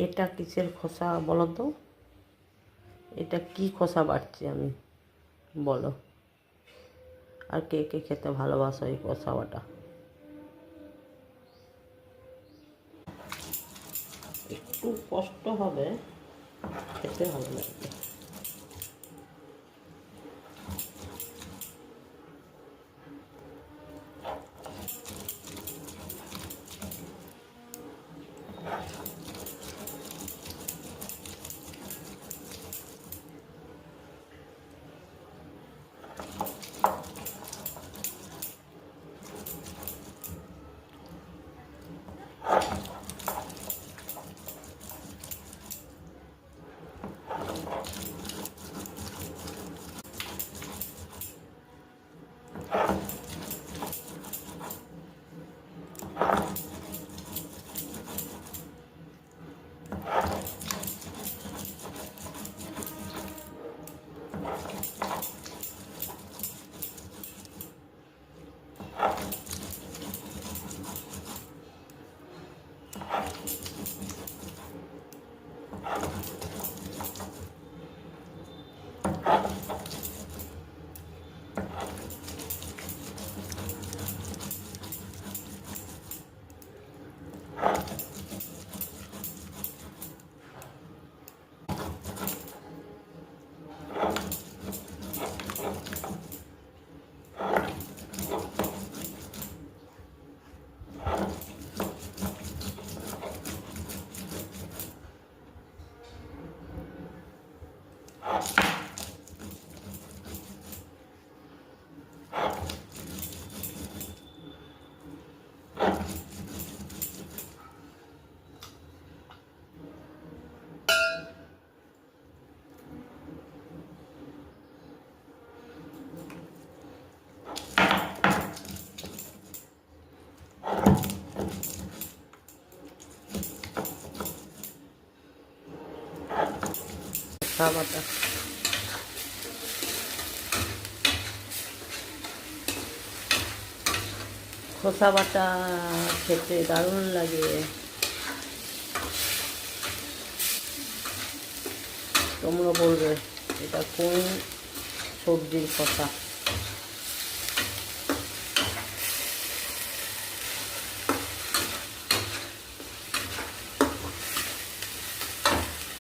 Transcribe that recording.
এটা কিসের খোসা বলো তো? এটা কি খোসা বাটছি আমি বলো? আর কে কে খেতে ভালোবাসো এই খোসা বাটা? একটু কষ্ট হবে, খেতে ভালো লাগবে। খোসা বাটা খোসা বাটা খেতে দারুণ লাগে। তোমরা বলবে এটা কোন সবজির খোসা।